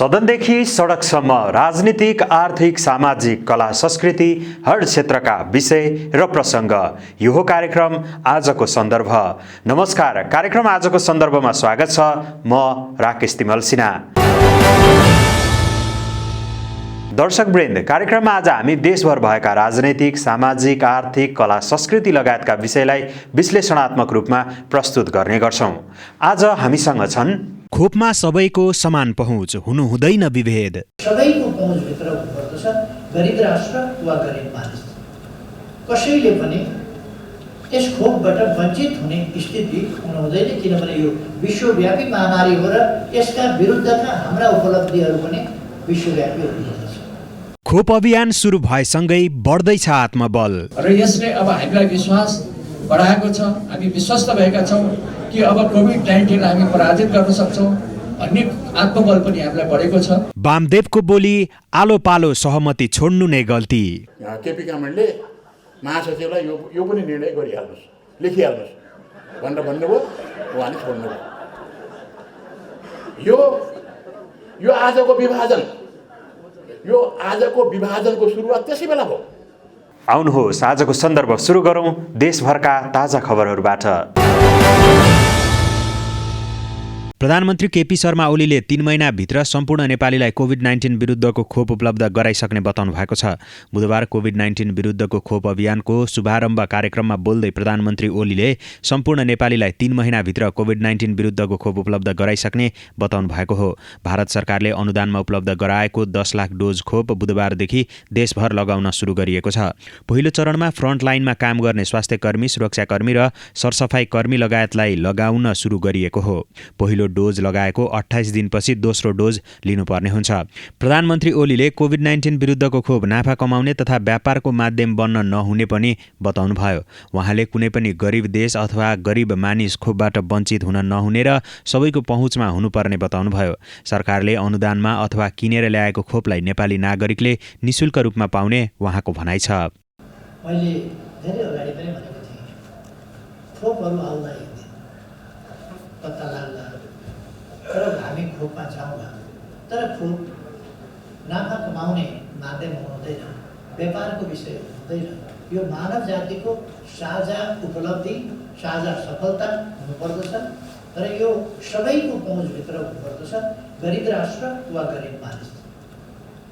सदनदेखि सडकसम्म राजनीतिक, आर्थिक, सामाजिक, कला, संस्कृति हर क्षेत्रका विषय र प्रसङ्ग। यो हो कार्यक्रम आजको सन्दर्भ। नमस्कार, कार्यक्रम आजको सन्दर्भमा स्वागत छ। म राकेश तिमल सिन्हा। दर्शकवृन्द, कार्यक्रममा आज हामी देशभर भएका राजनैतिक, सामाजिक, आर्थिक, कला, संस्कृति लगायतका विषयलाई विश्लेषणात्मक रूपमा प्रस्तुत गर्ने गर्छौं। आज हामीसँग छन् खोपमा सबैको समान पहुँच, हुनु हुँदैन विभेद। सबैको पहुँचभित्र हुनुपर्दछ गरिब राष्ट्र वा गरिब मानिस। कसैले पनि यस खोपबाट वञ्चित हुने स्थिति हुनु हुँदैन, किनभने यो विश्वव्यापी महामारी हो र यसका विरुद्धका हाम्रा उपलब्धिहरू पनि विश्वव्यापी हुनुहुन्छ। खोप अभियान सुरु भएसँगै बढ्दैछ आत्मबल र यसले अब हामीलाई विश्वास बढाएको छ। हामी विश्वस्त भएका छौँ कि अब कोभिड-19 हामी पराजित गर्न सक्छौँ भन्ने आत्मबल पनि हामीलाई बढेको छ। वामदेवको बोली आलो पालो सहमति छोड्नु नै गल्ती। केपी कामरेडले महासचिवलाई यो पनि निर्णय गरिहाल्नुहोस्, लेखिहाल्नुहोस् भनेर भन्नुभयो, उहाँले छोड्नुभयो। यो आजको विभाजनको सुरुवात त्यसै बेला हो। आउनुहोस् आजको सन्दर्भ सुरु गरौँ देशभरका ताजा खबरहरूबाट। प्रधानमन्त्री केपी शर्मा ओलीले 3 महिनाभित्र सम्पूर्ण नेपालीलाई कोभिड-19 विरुद्धको खोप उपलब्ध गराइसक्ने बताउनु भएको छ। बुधबार कोभिड-19 विरुद्धको खोप अभियानको शुभारम्भ कार्यक्रममा बोल्दै प्रधानमन्त्री ओलीले सम्पूर्ण नेपालीलाई 3 महिनाभित्र कोभिड-19 विरुद्धको खोप उपलब्ध गराइसक्ने बताउनु भएको हो। भारत सरकारले अनुदानमा उपलब्ध गराएको 10 लाख डोज खोप बुधबारदेखि देशभर लगाउन सुरु गरिएको छ। पहिलो चरणमा फ्रन्टलाइनमा काम गर्ने स्वास्थ्यकर्मी, सुरक्षाकर्मी र सरसफाई कर्मी लगायतलाई लगाउन सुरु गरिएको हो। पहिलो डोज लगाएको 28 दिनपछि दोस्रो डोज लिनुपर्ने हुन्छ। प्रधानमन्त्री ओलीले कोभिड-19 विरुद्धको खोप नाफा कमाउने तथा व्यापारको माध्यम बन्न नहुने पनि बताउनुभयो। उहाँले कुनै पनि गरिब देश अथवा गरिब मानिस खोपबाट वञ्चित हुन नहुने र सबैको पहुँचमा हुनुपर्ने बताउनुभयो। सरकारले अनुदानमा अथवा किनेर ल्याएको खोपलाई नेपाली नागरिकले निशुल्क रूपमा पाउने उहाँको भनाइ छ। मैले धेरै अगाडि पनि भनेको थिएँ, खोपहरू आउँदा पत्ता लाग्ला तर हामी खोपमा जाउँला। तर खोप नाफा कमाउने माध्यम हुँदैन, व्यापारको विषय हुँदैन। यो मानव जातिको साझा उपलब्धि, साझा सफलता हुनुपर्दछ र यो सबैको पहुँचभित्र हुनुपर्दछ गरिब राष्ट्र वा गरिब मानिस।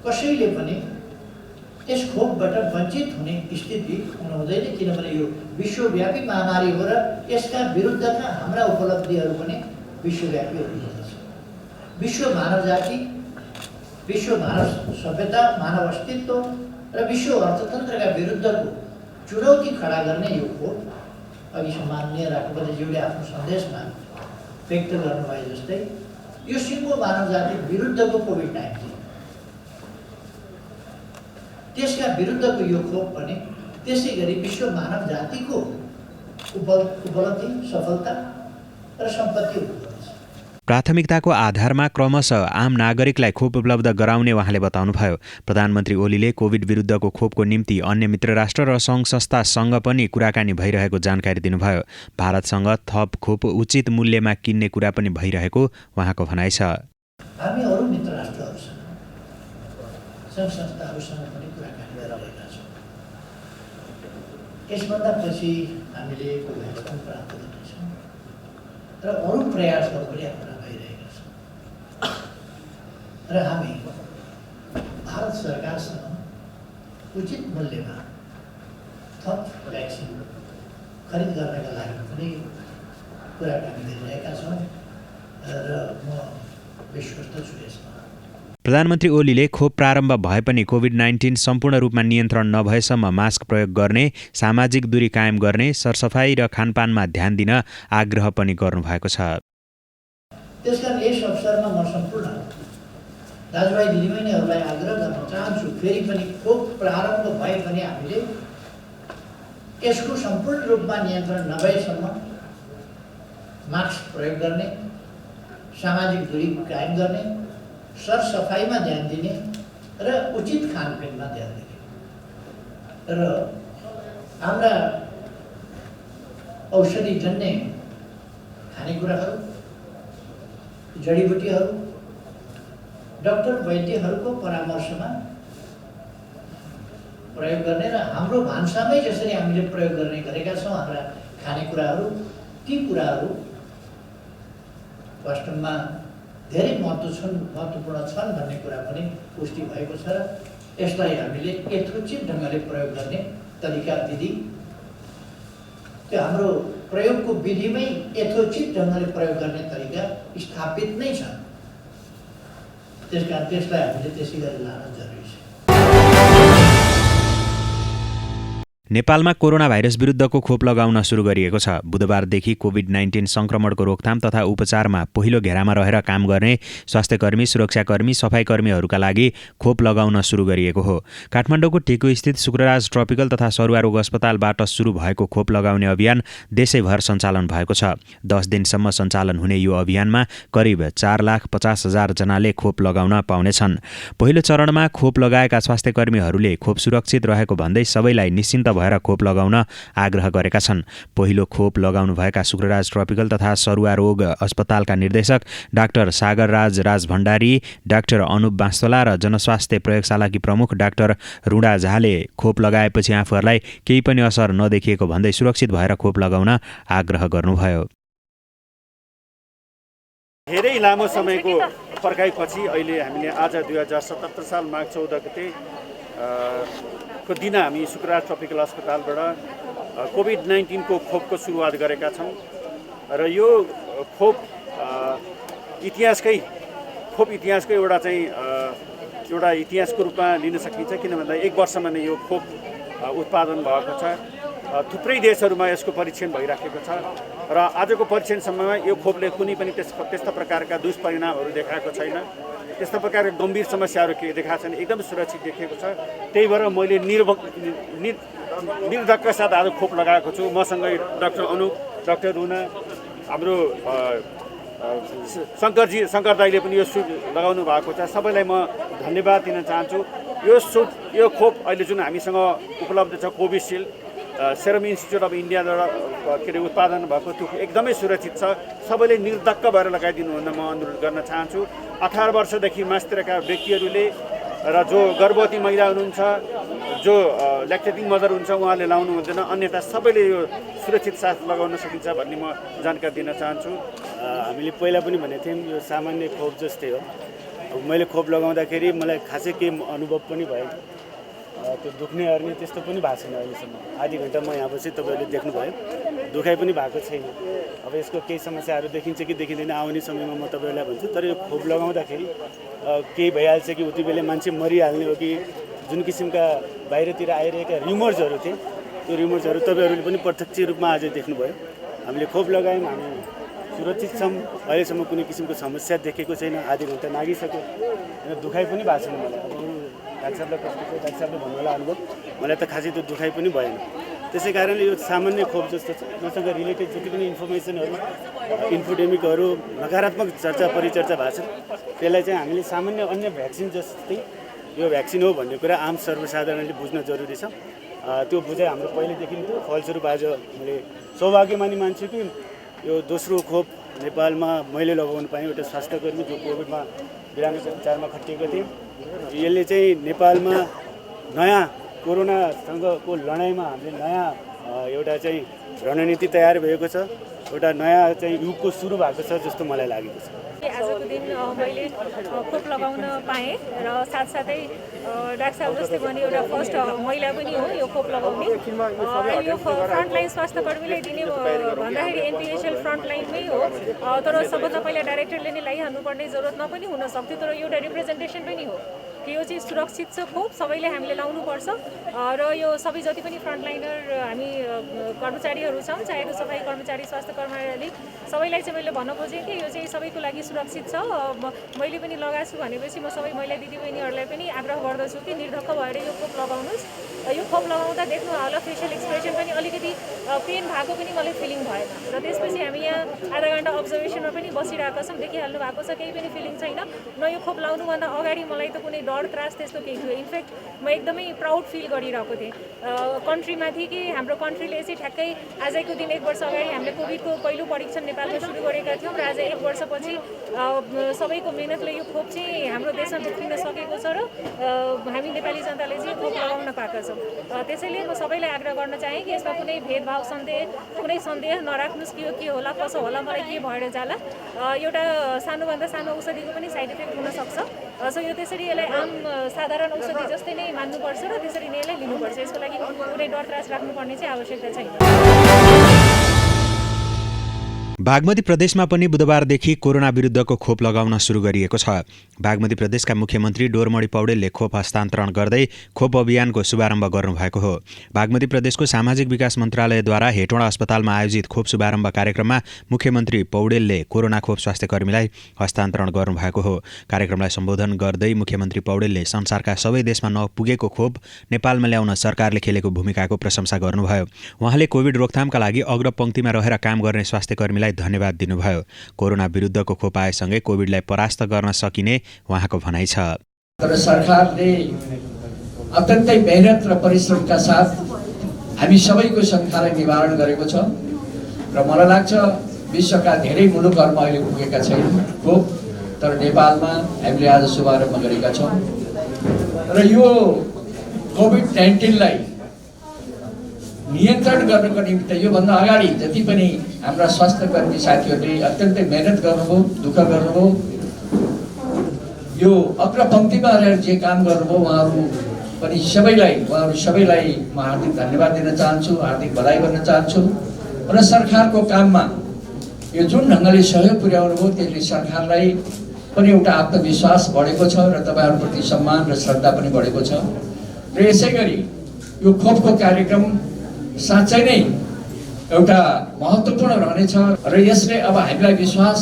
कसैले पनि यस खोपबाट वञ्चित हुने स्थिति हुनु हुँदैन, किनभने यो विश्वव्यापी महामारी हो र यसका विरुद्धका हाम्रा उपलब्धिहरू पनि विश्वव्यापी हुनुहुन्छ। विश्व मानव जाति, विश्व मानव सभ्यता, मानव अस्तित्व र विश्व अर्थतन्त्रका विरुद्धको चुनौती खडा गर्ने यो खोप, अघि सम्माननीय राष्ट्रपतिज्यूले आफ्नो सन्देशमा व्यक्त गर्नुभए जस्तै, यो सिङ्गो मानव जाति विरुद्धको कोभिड-19 त्यसका विरुद्धको यो खोप पनि त्यसै गरी विश्व मानव जातिको उपलब्धि, सफलता र सम्पत्ति हुनुपर्छ। प्राथमिकताको आधारमा क्रमशः आम नागरिकलाई खोप उपलब्ध गराउने उहाँले बताउनुभयो। प्रधानमन्त्री ओलीले कोभिड विरुद्धको खोपको निम्ति अन्य मित्र राष्ट्र र सङ्घ संस्थासँग पनि कुराकानी भइरहेको जानकारी दिनुभयो। भारतसँग थप खोप उचित मूल्यमा किन्ने कुरा पनि भइरहेको उहाँको भनाइ छ। हामी अरू मित्र राष्ट्रहरूसँग, सङ्घ संस्थाहरूसँग पनि कुराकानी गरिरहेका छौँ। यसभन्दा पछि हामीले कोभ्याक्सिन प्राप्त गर्नेछौँ र अरू प्रयासहरू पनि हाम्रा भइरहेका छन् र हामी भारत सरकारसँग उचित मूल्यमा थप भ्याक्सिन खरिद गर्नका लागि पनि कुराकानी गरिरहेका छौँ र म विश्वस्त छु यसमा। प्रधानमन्त्री ओलीले खोप प्रारम्भ भए पनि कोभिड-19 सम्पूर्ण रूपमा नियन्त्रण नभएसम्म मास्क प्रयोग गर्ने, सामाजिक दूरी कायम गर्ने, सरसफाई र खानपानमा ध्यान दिन आग्रह पनि गर्नुभएको छ। त्यसकारण यस अवसरमा म सम्पूर्ण दाजुभाइ दिदीबहिनीहरूलाई आग्रह गर्न चाहन्छु, फेरि पनि खोप प्रारम्भ भए पनि हामीले यसको सम्पूर्ण रूपमा नियन्त्रण नभएसम्म मास्क प्रयोग गर्ने, सामाजिक दूरी कायम गर्ने, सरसफाइमा ध्यान दिने र उचित खानपिनमा ध्यान दिने र हाम्रा औषधिजन्य खानेकुराहरू, जडीबुटीहरू डाक्टर वैद्यहरूको परामर्शमा प्रयोग गर्ने र हाम्रो भान्सामै जसरी हामीले प्रयोग गर्ने गरेका छौँ हाम्रा खानेकुराहरू, ती कुराहरू वास्तवमा धेरै महत्त्वपूर्ण छन् भन्ने कुरा पनि पुष्टि भएको छ र यसलाई हामीले यथोचित ढङ्गले प्रयोग गर्ने तरिका विधि, त्यो हाम्रो प्रयोगको विधिमै यथोचित ढङ्गले प्रयोग गर्ने तरिका स्थापित नै छ। त्यसकारण त्यसलाई हामीले त्यसै गरी लान जरुरी छ। नेपालमा कोरोना भाइरस विरुद्धको खोप लगाउन सुरु गरिएको छ। बुधबारदेखि कोभिड-19 संक्रमणको रोकथाम तथा उपचारमा पहिलो घेरामा रहेर काम गर्ने स्वास्थ्यकर्मी, सुरक्षाकर्मी, सफाईकर्मीहरूका लागि खोप लगाउन सुरु गरिएको हो। काठमाडौँको टेकुस्थित शुक्रराज ट्रपिकल तथा सरुवा रोग अस्पतालबाट सुरु भएको खोप लगाउने अभियान देशैभर सञ्चालन भएको छ। 10 दिनसम्म सञ्चालन हुने यो अभियानमा करिब 4,50,000 जनाले खोप लगाउन पाउनेछन्। पहिलो चरणमा खोप लगाएका स्वास्थ्यकर्मीहरूले खोप सुरक्षित रहेको भन्दै सबैलाई निश्चिन्त भएर खोप लगाउन आग्रह गरेका छन्। पहिलो खोप लगाउनुभएका शुक्रराज ट्रपिकल तथा सरुवा रोग अस्पतालका निर्देशक डाक्टर सागरराज राजभण्डारी, डाक्टर अनुप बास्तोला र जनस्वास्थ्य प्रयोगशालाकी प्रमुख डाक्टर रुडा झाले खोप लगाएपछि आफूहरूलाई केही पनि असर नदेखिएको भन्दै सुरक्षित भएर खोप लगाउन आग्रह गर्नुभयो। धेरै लामो समयको पर्खाइपछि अहिले हामीले आज 2077 साल माघ 14 गते को दिन हामी शुक्रराज ट्रपिकल अस्पतालबाट कोभिड-19 को खोपको सुरुवात गरेका छौँ र यो खोप इतिहासकै एउटा इतिहासको रूपमा लिन सकिन्छ। किन भन्दा 1 वर्षमा नै यो खोप उत्पादन भएको छ। थुप्रै देशहरूमा यसको परीक्षण भइराखेको छ र आजको परीक्षणसम्ममा यो खोपले कुनै पनि त्यस्ता प्रकारका दुष्परिणामहरू देखाएको छैन। त्यस्ता प्रकारका गम्भीर समस्याहरू के देखाएको छैन, एकदम सुरक्षित देखिएको छ। त्यही भएर मैले निर्धक्क साथ आज खोप लगाएको छु। मसँगै डाक्टर अनुप, डाक्टर रुना, हाम्रो शङ्कर दाइले पनि यो लगाउनु भएको छ। सबैलाई म धन्यवाद दिन चाहन्छु। यो खोप अहिले जुन हामीसँग उपलब्ध छ कोभिसिल्ड, सेरम इन्स्टिच्युट अफ इन्डियाद्वारा उत्पादन भएको, त्यो एकदमै सुरक्षित छ। सबैले निर्धक्क भएर लगाइदिनु हुन म अनुरोध गर्न चाहन्छु। 18 वर्षदेखि मास्तिरका व्यक्तिहरूले र जो गर्भवती महिला हुनुहुन्छ, जो ल्याक्टेटिङ मदर हुन्छ, उहाँले लाउनु हुँदैन। अन्यथा सबैले यो सुरक्षित साथ लगाउन सकिन्छ भन्ने म जानकारी दिन चाहन्छु। हामीले पहिला पनि भनेको थियौँ यो सामान्य खोप जस्तै हो। मैले खोप लगाउँदाखेरि मलाई खासै केही अनुभव पनि भयो, त्यो दुख्ने अर्ने त्यस्तो पनि भएको छैन अहिलेसम्म। आधी घन्टा म यहाँ बसेँ, तपाईँहरूले देख्नुभयो, दुखाइ पनि भएको छैन। अब यसको केही समस्याहरू देखिन्छ कि देखिँदैन आउने समयमा म तपाईँहरूलाई भन्छु। तर यो खोप लगाउँदाखेरि केही भइहाल्छ कि उति बेला मान्छे मरिहाल्ने हो कि जुन किसिमका बाहिरतिर आइरहेका र्युमर्सहरू थिए, त्यो र्युमर्सहरू तपाईँहरूले पनि प्रत्यक्ष रूपमा आज देख्नुभयो। हामीले खोप लगायौँ, हामी सुरक्षित छौँ। अहिलेसम्म कुनै किसिमको समस्या देखेको छैन। आधी घन्टा नागिसक्यो, दुखाइ पनि भएको छैन मलाई। डाक्टर साहबलाई कस्तो छ, डाक्टर साहबले भन्नुलाई अनुभव, मलाई त खासै त्यो दुखाइ पनि भएन। त्यसै कारणले यो सामान्य खोप जस्तो छ। मसँग रिलेटेड जति पनि इन्फर्मेसनहरू, इन्फोडेमिकहरू, नकारात्मक चर्चा परिचर्चा भएको छ, त्यसलाई चाहिँ हामीले सामान्य अन्य भ्याक्सिन जस्तै यो भ्याक्सिन हो भन्ने कुरा आम सर्वसाधारणले बुझ्न जरुरी छ। त्यो बुझाइ हाम्रो पहिलेदेखि थियो। फलस्वरूप आज मैले सौभाग्यमानी मान्छु कि यो दोस्रो खोप नेपालमा मैले लगाउनु पाएँ। एउटा स्वास्थ्यकर्मी जो कोभिडमा बिरामी उपचारमा खटिएको थिएँ, यसले चाहिँ नेपालमा नयाँ कोरोनासँगको लडाइँमा हामीले नयाँ एउटा चाहिँ रणनीति तयार भएको छ। एउटा नयाँ चाहिँ युगको सुरु भएको छ जस्तो मलाई लागेको छ। आजको दिन मैले खोप लगाउन पाएँ र साथसाथै डाक्टर साहब जस्तै भने एउटा फर्स्ट महिला पनि हो यो खोप लगाउने। यो फ्रन्टलाइन स्वास्थ्यकर्मीलाई दिने भन्दाखेरि एनपिएचएल फ्रन्टलाइनमै हो, तर सबभन्दा पहिला डाइरेक्टरले नै लगाइहाल्नुपर्ने जरुरत नपनि हुन सक्थ्यो। तर एउटा रिप्रेजेन्टेसन पनि हो कि यो चाहिँ सुरक्षित छ खोप, सबैले हामीले लाउनुपर्छ। र यो सबै जति पनि फ्रन्टलाइनर हामी कर्मचारीहरू छौँ, चाहे त्यो सफाई कर्मचारी, स्वास्थ्य कर्मचारी, सबैलाई चाहिँ मैले भन्न खोजेँ कि यो चाहिँ सबैको लागि सुरक्षित छ। मैले पनि लगाएको छु भनेपछि म सबै महिला दिदीबहिनीहरूलाई पनि आग्रह गर्दछु कि निर्धक्क भएर यो खोप लगाउनुहोस्। यो खोप लगाउँदा देख्नु होला फेसियल एक्सप्रेसन पनि अलिकति पेन भएको पनि मलाई फिलिङ भएन। र त्यसपछि हामी यहाँ आधा घन्टा अब्जर्भेसनमा पनि बसिरहेका छौँ, देखिहाल्नु भएको छ केही पनि फिलिङ छैन। न यो खोप लाउनुभन्दा अगाडि मलाई त कुनै डर त्रास त्यस्तो केही थियो। इनफेक्ट म एकदमै प्राउड फिल गरिरहेको थिएँ कन्ट्रीमा थिएँ कि हाम्रो कन्ट्रीले चाहिँ ठ्याक्कै आजको दिन 1 वर्ष अगाडि हामीले कोभिडको पहिलो परीक्षण नेपालमा सुरु गरेका थियौँ र आज 1 वर्षपछि सबैको मेहनतले यो खोप चाहिँ हाम्रो देशमा भित्रिन सकेको छ र हामी नेपाली जनताले चाहिँ खोप लगाउन पाएका छौँ। त्यसैले म सबैलाई आग्रह गर्न चाहेँ कि यसमा कुनै भेदभाव कुनै सन्देह नराख्नुहोस् कि यो के होला कसो होला मलाई के भएर जाला। एउटा सानोभन्दा सानो औषधिको पनि साइड इफेक्ट हुनसक्छ। सो यो त्यसरी यसलाई आम साधारण औषधि जस्तै नै मान्नुपर्छ र त्यसरी नै यसलाई लिनुपर्छ। यसको लागि कुनै डर त्रास राख्नुपर्ने चाहिँ आवश्यकता छैन। बागमती प्रदेशमा पनि बुधबारदेखि कोरोना विरुद्धको खोप लगाउन सुरु गरिएको छ। बागमती प्रदेशका मुख्यमन्त्री डोरमणी पौडेलले खोप हस्तान्तरण गर्दै खोप अभियानको शुभारम्भ गर्नुभएको हो। बागमती प्रदेशको सामाजिक विकास मन्त्रालयद्वारा हेटौँडा अस्पतालमा आयोजित खोप शुभारम्भ कार्यक्रममा मुख्यमन्त्री पौडेलले कोरोना खोप स्वास्थ्यकर्मीलाई हस्तान्तरण गर्नुभएको हो। कार्यक्रमलाई सम्बोधन गर्दै मुख्यमन्त्री पौडेलले संसारका सबै देशमा नपुगेको खोप नेपालमा ल्याउन सरकारले खेलेको भूमिकाको प्रशंसा गर्नुभयो। उहाँले कोभिड रोकथामका लागि अग्रपङ्क्तिमा रहेर काम गर्ने स्वास्थ्यकर्मीलाई धन्यवाद दिनुभयो। कोरोना विरुद्धको खोप आएसँगै कोभिडलाई परास्त गर्न सकिने उहाँको भनाइ छ। तर सरकारले अत्यन्तै मेहनत र परिश्रमका साथ हामी सबैको शङ्कालाई निवारण गरेको छ र मलाई लाग्छ विश्वका धेरै मुलुकहरूमा अहिले पुगेका छैनन् खोप, तर नेपालमा हामीले आज शुभारम्भ गरेका छौँ र यो कोभिड-19 लाई नियन्त्रण गर्नको निमित्त योभन्दा अगाडि जति पनि हाम्रा स्वास्थ्यकर्मी साथीहरूले अत्यन्तै मेहनत गर्नुभयो, दुःख गर्नुभयो, यो अग्रपङ्क्तिमा रहेर जे काम गर्नुभयो उहाँहरू सबैलाई म हार्दिक धन्यवाद दिन चाहन्छु, हार्दिक बधाई भन्न चाहन्छु र सरकारको काममा यो जुन ढङ्गले सहयोग पुर्याउनु भयो त्यसले सरकारलाई पनि एउटा आत्मविश्वास बढेको छ र तपाईँहरूप्रति सम्मान र श्रद्धा पनि बढेको छ र यसै गरी यो खोपको कार्यक्रम साँच्चै नै एउटा महत्त्वपूर्ण रहनेछ र यसले अब हामीलाई विश्वास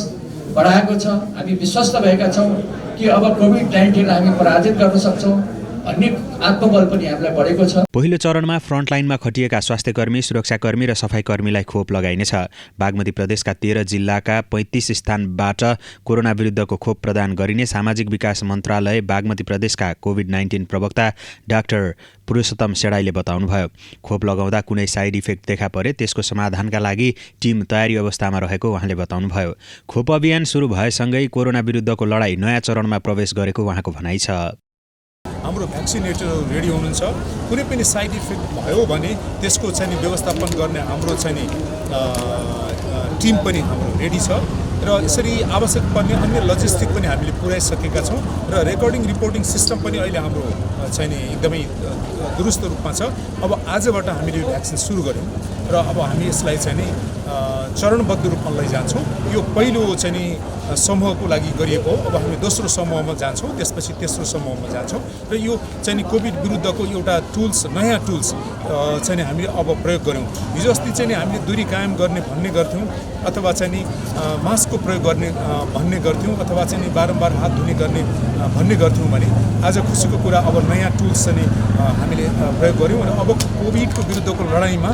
बढाएको छ। हामी विश्वस्त भएका छौँ कि अब कोभिड-19 लाई हामी पराजित गर्न सक्छौँ भन्ने आत्मबल पनि हामीलाई बढेको छ। पहिलो चरणमा फ्रन्टलाइनमा खटिएका स्वास्थ्यकर्मी, सुरक्षाकर्मी र सफाईकर्मीलाई खोप लगाइनेछ। बागमती प्रदेशका 13 जिल्लाका 35 स्थानबाट कोरोना विरुद्धको खोप प्रदान गरिने सामाजिक विकास मन्त्रालय बागमती प्रदेशका कोभिड-19 प्रवक्ता डाक्टर पुरुषोत्तम सेडाईले बताउनुभयो। खोप लगाउँदा कुनै साइड इफेक्ट देखा परे त्यसको समाधानका लागि टिम तयारी अवस्थामा रहेको उहाँले बताउनुभयो। खोप अभियान सुरु भएसँगै कोरोना विरुद्धको लडाईँ नयाँ चरणमा प्रवेश गरेको उहाँको भनाइ छ। हाम्रो भ्याक्सिनेटरहरू रेडी हुनुहुन्छ। कुनै पनि साइड इफेक्ट भयो भने त्यसको चाहिँ व्यवस्थापन गर्ने हाम्रो चाहिँ टिम पनि हाम्रो रेडी छ र यसरी आवश्यक पर्ने अन्य लजिस्टिक पनि हामीले पुर्याइसकेका छौँ र रेकर्डिङ रिपोर्टिङ सिस्टम पनि अहिले हाम्रो चाहिँ एकदमै दुरुस्त रूपमा छ। अब आजबाट हामीले भ्याक्सिन सुरु गऱ्यौँ र अब हामी यसलाई चाहिँ चरणबद्ध रूपमा लैजान्छौँ। यो पहिलो चाहिँ समूहको लागि गरिएको हो। अब हामी दोस्रो समूहमा जान्छौँ, त्यसपछि तेस्रो समूहमा जान्छौँ र यो चाहिँ कोभिड विरुद्धको एउटा टुल्स, नयाँ टुल्स चाहिँ हामीले अब प्रयोग गऱ्यौँ। हिजो अस्ति चाहिँ हामीले दूरी कायम गर्ने भन्ने गर्थ्यौँ अथवा चाहिँ मास्कको प्रयोग गर्ने भन्ने गर्थ्यौँ अथवा चाहिँ बारम्बार हात धुने गर्ने भन्ने गर्थ्यौँ भने आज खुसीको कुरा अब नयाँ टुल्स चाहिँ हामीले प्रयोग गऱ्यौँ र अब कोभिडको विरुद्धको लडाइँमा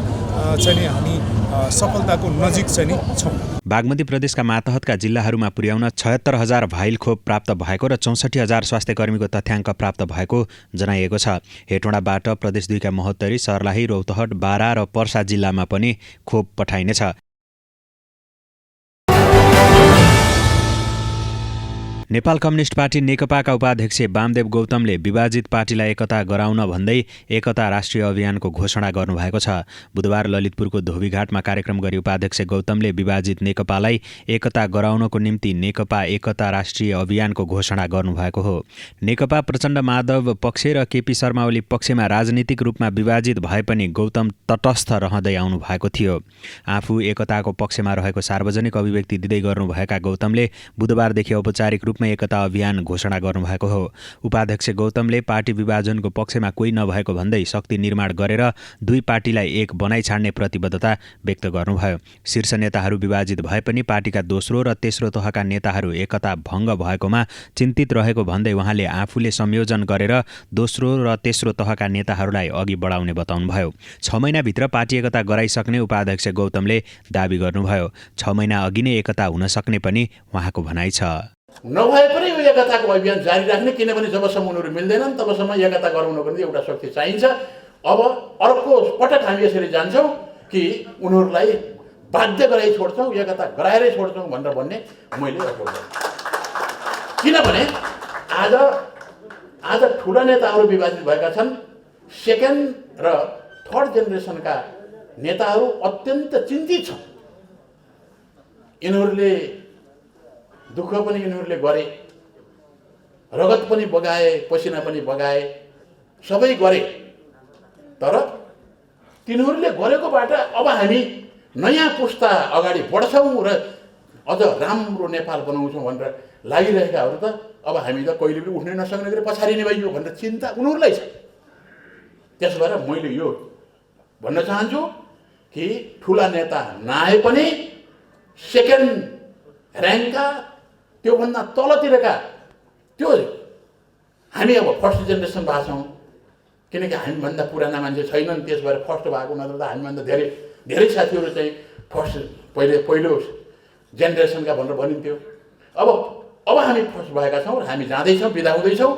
चाहिँ हामी सफलताको नजिक चाहिँ छौँ। बागमती प्रदेशका मातहतका जिल्लाहरूमा पुर्याउन 76,000 भाइल खोप प्राप्त भएको र 64,000 स्वास्थ्यकर्मीको तथ्याङ्क प्राप्त भएको जनाइएको छ। हेटौँडाबाट प्रदेश 2 का महोत्तरी, सर्लाही, रौतहट, बारा र पर्सा जिल्लामा पनि खोप पठाइनेछ। नेपाल कम्युनिस्ट पार्टी नेकपाका उपाध्यक्ष वामदेव गौतमले विभाजित पार्टीलाई एकता गराउन भन्दै एकता राष्ट्रिय अभियानको घोषणा गर्नुभएको छ। बुधबार ललितपुरको धोबीघाटमा कार्यक्रम गरी उपाध्यक्ष गौतमले विभाजित नेकपालाई एकता गराउनको निम्ति नेकपा एकता राष्ट्रिय अभियानको घोषणा गर्नुभएको हो। नेकपा प्रचण्ड माधव पक्ष र केपी शर्मा ओली पक्षमा राजनीतिक रूपमा विभाजित भए पनि गौतम तटस्थ रहँदै आउनु भएको थियो। आफू एकताको पक्षमा रहेको सार्वजनिक अभिव्यक्ति दिँदै गर्नुभएका गौतमले बुधबारदेखि औपचारिक रूपमा एकता अभियान घोषणा गर्नुभएको हो। उपाध्यक्ष गौतमले पार्टी विभाजनको पक्षमा कोही नभएको भन्दै शक्ति निर्माण गरेर दुई पार्टीलाई एक बनाइ छाड्ने प्रतिबद्धता व्यक्त गर्नुभयो। शीर्ष नेताहरू विभाजित भए पनि पार्टीका दोस्रो र तेस्रो तहका नेताहरू एकता भङ्ग भएकोमा चिन्तित रहेको भन्दै उहाँले आफूले संयोजन गरेर दोस्रो र तेस्रो तहका नेताहरूलाई अघि बढाउने बताउनुभयो। 6 महिनाभित्र पार्टी एकता गराइसक्ने उपाध्यक्ष गौतमले दावी गर्नुभयो। 6 महिना अघि नै एकता हुन सक्ने पनि उहाँको भनाइ छ। नभए पनि यो एकताको अभियान जारी राख्ने, किनभने जबसम्म उनीहरू मिल्दैनन् तबसम्म एकता गराउनको निम्ति एउटा शक्ति चाहिन्छ। अब अर्को पटक हामी यसरी जान्छौँ कि उनीहरूलाई बाध्य गराइ छोड्छौँ, एकता गराएरै छोड्छौँ भनेर भन्ने मैले अप्रोच गरेँ। किनभने आज ठुला नेताहरू विभाजित भएका छन्। सेकेन्ड र थर्ड जेनेरेसनका नेताहरू अत्यन्त चिन्तित छन्। यिनीहरूले दुःख पनि यिनीहरूले गरे, रगत पनि बगाए, पसिना पनि बगाए, सबै गरे। तर तिनीहरूले गरेकोबाट अब हामी नयाँ पुस्ता अगाडि बढ्छौँ र अझ राम्रो नेपाल बनाउँछौँ भनेर लागिरहेकाहरू त अब हामी त कहिले पनि उठ्नै नसक्ने गरी पछाडिने भइयो भनेर चिन्ता उनीहरूलाई छ। त्यसो भएर मैले यो भन्न चाहन्छु कि ठुला नेता नआए पनि सेकेन्ड ऱ्याङ्कका त्योभन्दा तलतिरका त्यो हामी अब फर्स्ट जेनेरेसन भएको छौँ, किनकि हामीभन्दा पुराना मान्छे छैनन्। त्यस भएर फर्स्ट भएको नत्र त हामीभन्दा धेरै साथीहरू चाहिँ पहिलो जेनेरेसनका भनेर भनिन्थ्यो। अब हामी फर्स्ट भएका छौँ र हामी जाँदैछौँ, बिदा हुँदैछौँ।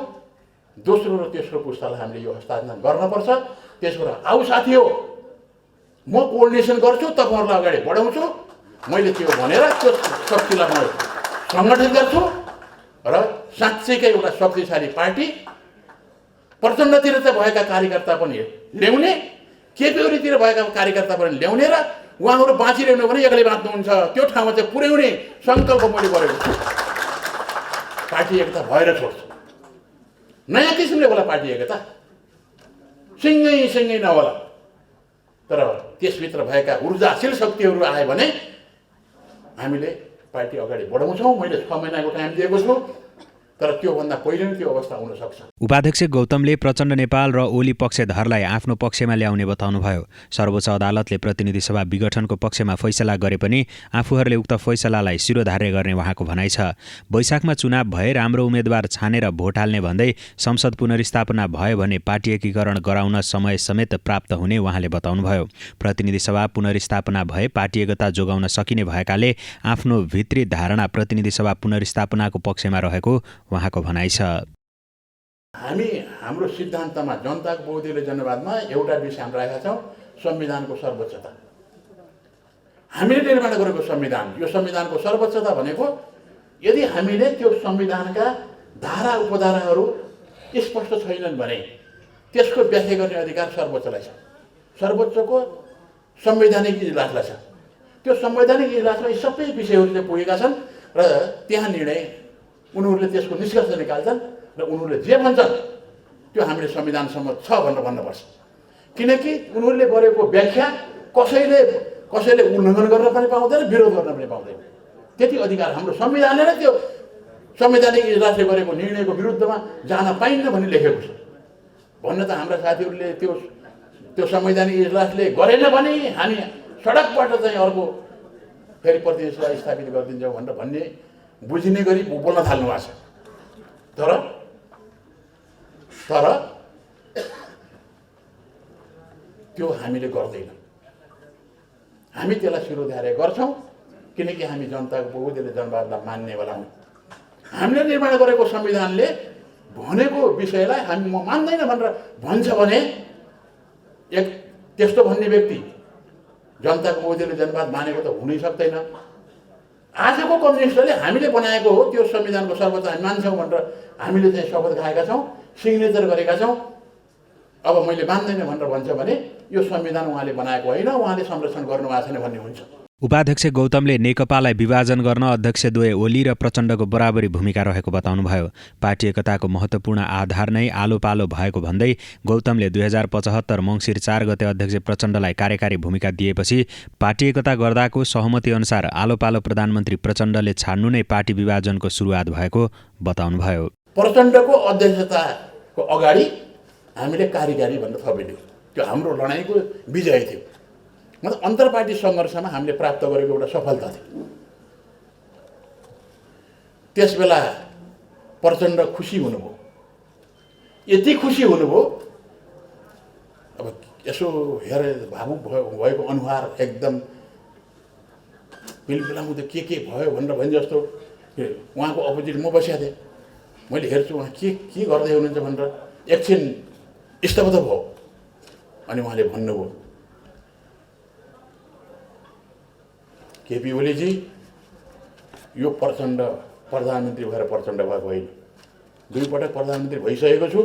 दोस्रो र तेस्रो पुस्तालाई हामीले यो हस्तान्तरण गर्नुपर्छ। त्यसो भएर आऊ साथी हो, म कोअर्डिनेसन गर्छु, तपाईँहरूलाई अगाडि बढाउँछु। मैले त्यो भनेर त्यो शक्तिलाई म सङ्गठन गर्छु र साँच्चैकै एउटा शक्तिशाली पार्टी प्रचण्डतिर चाहिँ भएका कार्यकर्ता पनि ल्याउने, केपी ओलीतिर भएका कार्यकर्ता पनि ल्याउने र उहाँहरू बाँचिरहनु भने एक्लै बाँच्नुहुन्छ त्यो ठाउँमा चाहिँ पुर्याउने सङ्कल्प मैले गरेको छु। पार्टी एकता भएर छोड्छु। नयाँ किसिमले होला पार्टी एकता, सँगै नहोला, तर त्यसभित्र भएका ऊर्जाशील शक्तिहरू आए भने हामीले पार्टी अगाडि बढाउँछौँ। मैले 6 महिनाको टाइम दिएको छु, तर त्योभन्दा पहिले नै त्यो अवस्था हुन सक्छ। उपाध्यक्ष गौतमले प्रचण्ड नेपाल र ओली पक्षधरलाई आफ्नो पक्षमा ल्याउने बताउनुभयो। सर्वोच्च अदालतले प्रतिनिधि सभा विघटनको पक्षमा फैसला गरे पनि आफूहरूले उक्त फैसलालाई शिरोधार्य गर्ने उहाँको भनाइ छ। वैशाखमा चुनाव भए राम्रो उम्मेद्वार छानेर भोट हाल्ने भन्दै संसद पुनर्स्थापना भयो भने पार्टी एकीकरण गराउन समय समेत प्राप्त हुने उहाँले बताउनुभयो। प्रतिनिधि सभा पुनर्स्थापना भए पार्टी एकता जोगाउन सकिने भएकाले आफ्नो भित्री धारणा प्रतिनिधि सभा पुनर्स्थापनाको पक्षमा रहेको उहाँको भनाइ छ। हाम्रो सिद्धान्तमा जनताको बहुदलीय जनवादमा एउटा विषय हामी राखेका छौँ, संविधानको सर्वोच्चता। हामीले निर्माण गरेको संविधान, यो संविधानको सर्वोच्चता भनेको यदि हामीले त्यो संविधानका धारा उपधाराहरू स्पष्ट छैनन् भने त्यसको व्याख्या गर्ने अधिकार सर्वोच्चलाई छ। सर्वोच्चको संवैधानिक इजलासलाई छ। त्यो संवैधानिक इजलासमा यी सबै विषयहरू चाहिँ पुगेका छन् र त्यहाँ निर्णय उनीहरूले त्यसको निष्कर्ष निकाल्छन् र उनीहरूले जे भन्छन् त्यो हामीले संविधानसम्म छ भनेर भन्नुपर्छ। किनकि उनीहरूले गरेको व्याख्या कसैले उल्लङ्घन गर्न पनि पाउँदैन, विरोध गर्न पनि पाउँदैन। त्यति अधिकार हाम्रो संविधानले नै त्यो संवैधानिक इजलासले गरेको निर्णयको विरुद्धमा जान पाइन्न भन्ने लेखेको छ। भन्न त हाम्रा साथीहरूले त्यो संवैधानिक इजलासले गरेन भने हामी सडकबाट चाहिँ अर्को फेरि प्रतिनिधि सभा स्थापित गरिदिन्छौँ भनेर भन्ने बुझिने गरी बोल्न थाल्नु भएको छ। तर त्यो हामीले गर्दैनौँ। हामी त्यसलाई शिरोधार्य गर्छौँ किनकि हामी जनताको बहुदलीय जनवादलाई मान्नेवाला हौँ। हामीले निर्माण गरेको संविधानले भनेको विषयलाई हामी म मान्दैन भनेर भन्छ भने त्यस्तो भन्ने व्यक्ति जनताको बहुदलीय जनवाद मानेको त हुनै सक्दैन। आजको कम्युनिस्टले हामीले बनाएको हो त्यो संविधानको सर्वोच्च हामी मान्छौँ भनेर हामीले चाहिँ शपथ खाएका छौँ, सिग्नेचर गरेका छौँ। अब मैले मान्दैन भनेर भन्छ भने यो संविधान उहाँले बनाएको होइन, उहाँले संरक्षण गर्नुभएको छैन भन्ने हुन्छ। उपाध्यक्ष गौतमले नेकपालाई विभाजन गर्न अध्यक्षद्वय ओली र प्रचण्डको बराबरी भूमिका रहेको बताउनुभयो। पार्टी एकताको महत्त्वपूर्ण आधार नै आलो पालो भएको भन्दै गौतमले 2075 मङ्सिर 4 गते अध्यक्ष प्रचण्डलाई कार्यकारी भूमिका दिएपछि पार्टी एकता गर्दाको सहमति अनुसार आलो पालो प्रधानमन्त्री प्रचण्डले छाड्नु नै पार्टी विभाजनको सुरुवात भएको बताउनुभयो। प्रचण्डको अध्यक्षताको अगाडि हामीले कार्यकारी भनेर थपिदियो। त्यो हाम्रो लडाइँको विजय थियो। मतलब अन्तर्पार्टी सङ्घर्षमा हामीले प्राप्त गरेको एउटा सफलता थियो। त्यसबेला प्रचण्ड खुसी हुनुभयो, यति खुसी हुनुभयो अब यसो हेरेर भावुक भएको अनुहार एकदम पिलपिलाउँदै के भयो भनेर भने जस्तो उहाँको अपोजिट म बसेको थिएँ। मैले हेर्छु उहाँ के गर्दै हुनुहुन्छ भनेर एकछिन स्तब्ध भयो। अनि उहाँले भन्नुभयो, केपी ओलीजी, यो प्रचण्ड प्रधानमन्त्री भएर प्रचण्ड भएको होइन, 2 पटक प्रधानमन्त्री भइसकेको छु,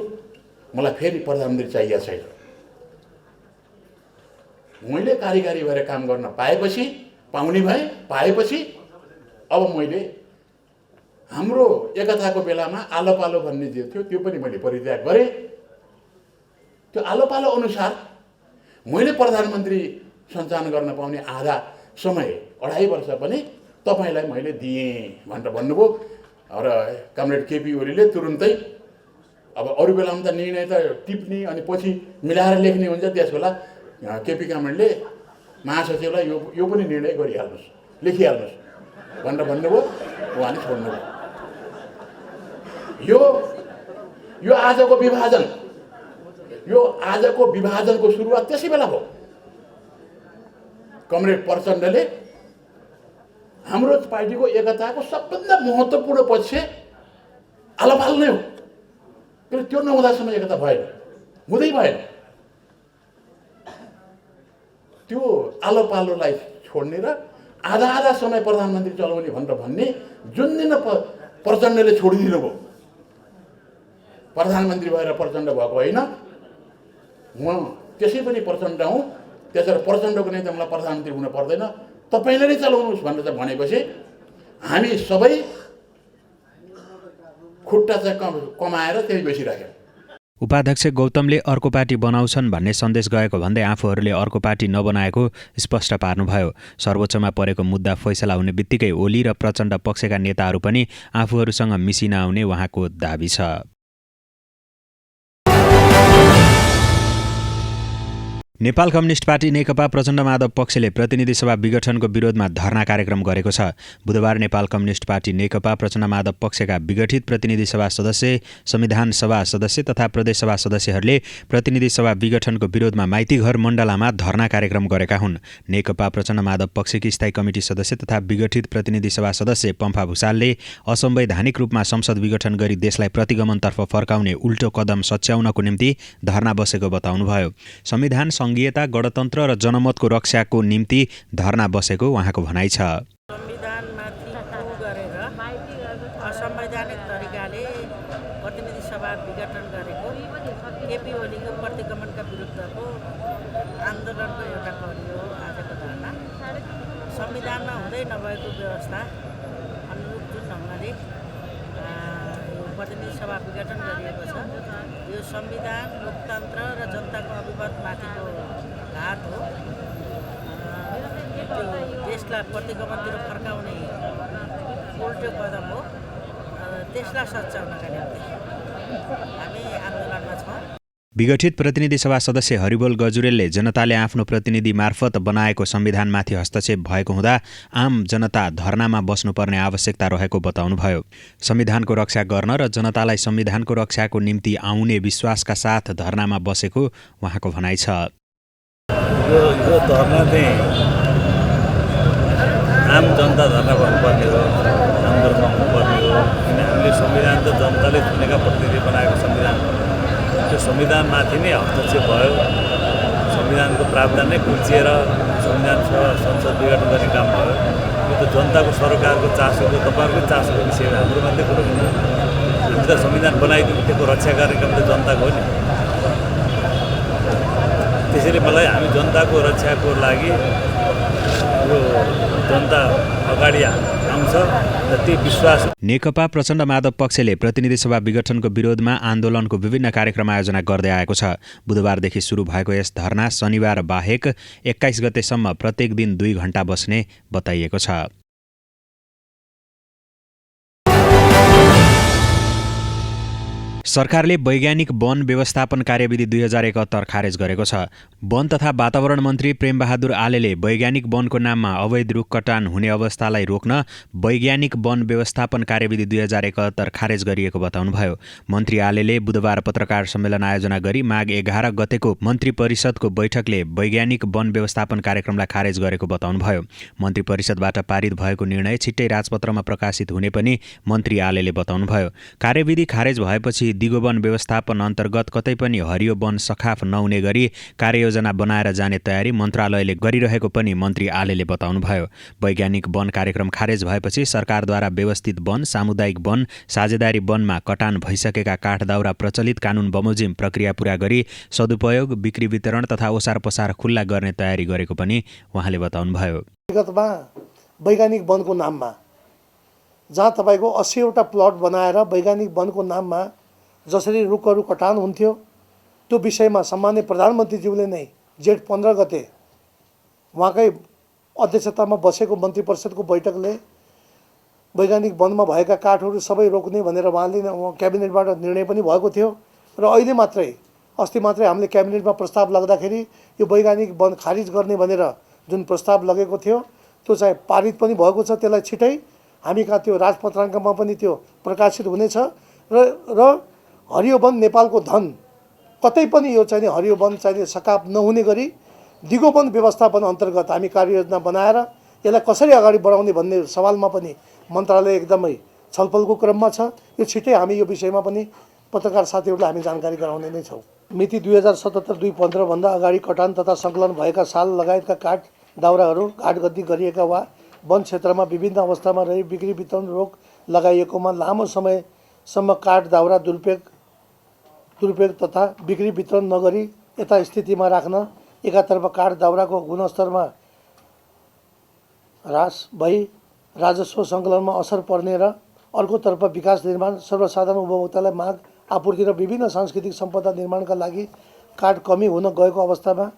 मलाई फेरि प्रधानमन्त्री चाहिएको छैन। मैले कार्यकारी भएर काम गर्न पाएपछि अब मैले हाम्रो एकताको बेलामा आलो पालो भन्ने जे थियो त्यो पनि मैले परित्याग गरेँ। त्यो आलो पालो अनुसार मैले प्रधानमन्त्री सञ्चालन गर्न पाउने आधा समय 2.5 वर्ष पनि तपाईँलाई मैले दिएँ भनेर भन्नुभयो। र कमरेड केपी ओलीले तुरुन्तै अब अरू बेलामा त निर्णय त टिप्ने अनि पछि मिलाएर लेख्ने हुन्छ, त्यस बेला केपी कामरेडले महासचिवलाई यो पनि निर्णय गरिहाल्नुहोस्, लेखिहाल्नुहोस् भनेर भन्नुभयो। उहाँले छोड्नुभयो। यो आजको विभाजनको सुरुवात त्यसै बेला भयो। कमरेड प्रचण्डले हाम्रो पार्टीको एकताको सबभन्दा महत्त्वपूर्ण पक्ष आलोपालो नै हो। किन त्यो नहुँदासम्म एकता भएन, हुँदै भएन। त्यो आलोपालोलाई छोड्ने र आधा समय प्रधानमन्त्री चलाउने भनेर भन्ने जुन दिन प्रचण्डले छोडिदिनु भयो, प्रधानमन्त्री भएर प्रचण्ड भएको होइन, म त्यसै पनि प्रचण्ड हुँ, त्यसरी प्रचण्डको निम्ति मलाई प्रधानमन्त्री हुन पर्दैन, तपाईँले नै चलाउनुहोस् भनेर चाहिँ भनेपछि हामी सबै खुट्टा चाहिँ कमाएर त्यही बसिराख्यौँ। उपाध्यक्ष गौतमले अर्को पार्टी बनाउँछन् भन्ने सन्देश गएको भन्दै आफूहरूले अर्को पार्टी नबनाएको स्पष्ट पार्नुभयो। सर्वोच्चमा परेको मुद्दा फैसला हुने बित्तिकै ओली र प्रचण्ड पक्षका नेताहरू पनि आफूहरूसँग मिसिन आउने उहाँको दाबी छ। नेपाल कम्युनिस्ट पार्टी नेकपा प्रचण्ड माधव पक्षले प्रतिनिधि सभा विघटनको विरोधमा धरना कार्यक्रम गरेको छ। बुधबार नेपाल कम्युनिस्ट पार्टी नेकपा प्रचण्ड माधव पक्षका विघटित प्रतिनिधि सभा सदस्य, संविधान सभा सदस्य तथा प्रदेश सभा सदस्यहरूले प्रतिनिधि सभा विघटनको विरोधमा माइतीघर मण्डलामा धरना कार्यक्रम गरेका हुन्। नेकपा प्रचण्ड माधव पक्षकी स्थायी कमिटी सदस्य तथा विघटित प्रतिनिधि सभा सदस्य पम्फा भूषालले असंवैधानिक रूपमा संसद विघटन गरी देशलाई प्रतिगमनतर्फ फर्काउने उल्टो कदम सच्याउनको निम्ति धरना बसेको बताउनुभयो। संविधान संघीयता, गणतन्त्र र जनमतको रक्षाको निम्ति धरना बसेको उहाँको भनाइ छ। संविधानमाथि गरेर असंवैधानिक तरिकाले प्रतिनिधि सभा विघटन गरेको केपी ओलीको प्रतिगमनका विरुद्धको आन्दोलनको एउटा कडी हो आजको धरना। संविधानमा हुँदै नभएको व्यवस्था अनुरूप जुन ढङ्गले प्रतिनिधि सभा विघटन गरिएको छ, यो संविधान, लोकतन्त्र र जनताको अभिमतमाथिको घात हो। त्यो देशलाई प्रतिगमनतिर फर्काउने उल्टो कदम हो। त्यसलाई सच्याउनका निम्ति हामी आन्दोलनमा छौँ। विघटित प्रतिनिधि सभा सदस्य हरिबोल गजुरेलले जनताले आफ्नो प्रतिनिधि मार्फत बनाएको संविधानमाथि हस्तक्षेप भएको हुँदा आम जनता धरनामा बस्नुपर्ने आवश्यकता रहेको बताउनुभयो। संविधानको रक्षा गर्न र जनतालाई संविधानको रक्षाको निम्ति आउने विश्वासका साथ धरनामा बसेको उहाँको भनाइ छ। यो धरना चाहिँ आम जनता धरना भन्नुपर्ने हो, आन्दोलनमा हुनुपर्ने हो। किन हामीले संविधान त जनताले चुनेका प्रतिनिधि बनाएको संविधान हो। त्यो संविधानमाथि नै हस्तक्षेप भयो। संविधानको प्रावधान नै कुल्चिएर संविधान संसद विघटन गर्ने काम भयो। यो त जनताको सरकारको चासोको, तपाईँहरूको चासोको विषय हो, हाम्रो मात्रै कुरो होइन। हामी त संविधान बनाइदिउँ, त्यसको रक्षा गर्ने काम त जनताको हो नि। त्यसैले मलाई हामी जनताको रक्षाको लागि यो जनता अगाडि आउँछ र त्यो विश्वास। नेकपा प्रचण्ड माधव पक्षले प्रतिनिधि सभा विघटनको विरोधमा आन्दोलनको विभिन्न कार्यक्रम आयोजना गर्दै आएको छ। बुधबारदेखि सुरु भएको यस धरना शनिबार बाहेक 21 गतेसम्म प्रत्येक दिन 2 घण्टा बस्ने बताइएको छ। सरकारले वैज्ञानिक वन व्यवस्थापन कार्यविधि 2071 खारेज गरेको छ। वन तथा वातावरण मन्त्री प्रेमबहादुर आलेले वैज्ञानिक वनको नाममा अवैध रुख कटान हुने अवस्थालाई रोक्न वैज्ञानिक वन व्यवस्थापन कार्यविधि 2071 खारेज गरिएको बताउनुभयो। मन्त्री आलेले बुधबार पत्रकार सम्मेलन आयोजना गरी माघ 11 गतेको मन्त्री परिषदको बैठकले वैज्ञानिक वन व्यवस्थापन कार्यक्रमलाई खारेज गरेको बताउनुभयो। मन्त्री परिषदबाट पारित भएको निर्णय छिट्टै राजपत्रमा प्रकाशित हुने पनि मन्त्री आलेले बताउनुभयो। कार्यविधि खारेज भएपछि दिगो वन व्यवस्थापन अन्तर्गत कतै पनि हरियो वन सखाफ नहुने गरी कार्ययोजना बनाएर जाने तयारी मन्त्रालयले गरिरहेको पनि मन्त्री आलेले बताउनुभयो। वैज्ञानिक वन कार्यक्रम खारेज भएपछि सरकारद्वारा व्यवस्थित वन, सामुदायिक वन, साझेदारी वनमा कटान भइसकेका काठ दाउरा प्रचलित कानुन बमोजिम प्रक्रिया पूरा गरी सदुपयोग, बिक्री वितरण तथा ओसार पसार खुल्ला गर्ने तयारी गरेको पनि उहाँले बताउनुभयो। विगतमा वैज्ञानिक वनको नाममा जहाँ तपाईँको 80वटा प्लट बनाएर वैज्ञानिक वनको नाममा जसरी रुखहरू कटान हुन्थ्यो त्यो विषयमा सम्माननीय प्रधानमन्त्रीज्यूले नै जेठ 15 गते उहाँकै अध्यक्षतामा बसेको मन्त्री परिषदको बैठकले वैज्ञानिक वनमा भएका काठहरू सबै रोक्ने भनेर उहाँले क्याबिनेटबाट निर्णय पनि भएको थियो। र अहिले मात्रै अस्ति मात्रै हामीले क्याबिनेटमा प्रस्ताव लाग्दाखेरि यो वैज्ञानिक वन खारिज गर्ने भनेर जुन प्रस्ताव लगेको थियो त्यो चाहिँ पारित पनि भएको छ। त्यसलाई छिटै हामी कहाँ त्यो राजपत्राङ्कमा पनि त्यो प्रकाशित हुनेछ र हरियो वन नेपालको धन कतै पनि यो चाहिँ हरियो वन चाहिँ सकाप नहुने गरी दिगो वन व्यवस्थापन अन्तर्गत हामी कार्ययोजना बनाएर यसलाई कसरी अगाडि बढाउने भन्ने सवालमा पनि मन्त्रालय एकदमै छलफलको क्रममा छ। यो छिटै हामी यो विषयमा पनि पत्रकार साथीहरूलाई हामी जानकारी गराउने नै छौँ। मिति 2077-2015 भन्दा अगाडि कटान तथा सङ्कलन भएका साल लगायतका काठ दाउराहरू घाटगद्दी गरिएका वा वन क्षेत्रमा विभिन्न अवस्थामा रही बिक्री वितरण रोक लगाइएकोमा लामो समयसम्म काठ दाउरा दुरुपयोग तथा बिक्री वितरण नगरी यथा स्थितिमा राख्न एकातर्फ काठ दाउराको गुणस्तरमा ह्रास भई राजस्व सङ्कलनमा असर पर्ने र अर्कोतर्फ विकास निर्माण, सर्वसाधारण उपभोक्तालाई माग आपूर्ति र विभिन्न सांस्कृतिक सम्पदा निर्माणका लागि काठ कमी हुन गएको अवस्थामा